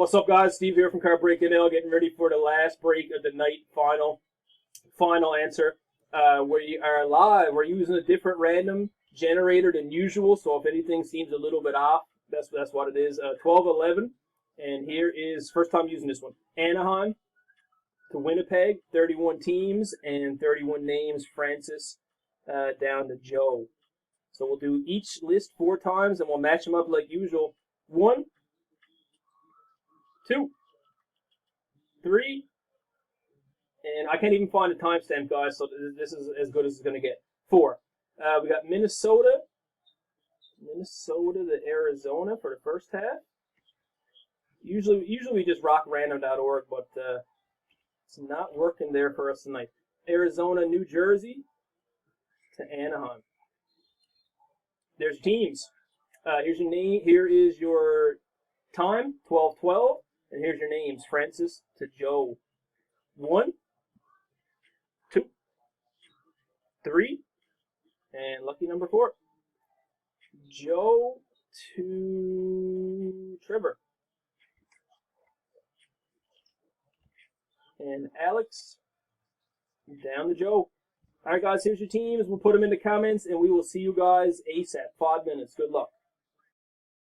What's up, guys? Steve here from Card Break NL, getting ready for the last break of the night. Final answer. We are live. We're using a different random generator than usual, so if anything seems a little bit off, that's what it is. 12-11, and here is first time using this one. Anaheim to Winnipeg, 31 teams and 31 names. Francis down to Joe. So we'll do each list 4 times, and we'll match them up like usual. 1, 2, 3, and I can't even find a timestamp, guys, so this is as good as it's going to get. 4. We got Minnesota to Arizona for the first half. Usually we just rock random.org, but it's not working there for us tonight. Arizona, New Jersey to Anaheim. There's teams. Here's your name. Here is your time, 12-12. And here's your names, Francis to Joe. 1, 2, 3, and lucky number 4. Joe to Trevor. And Alex down to Joe. All right, guys, here's your teams. We'll put them in the comments, and we will see you guys ASAP. 5 minutes. Good luck.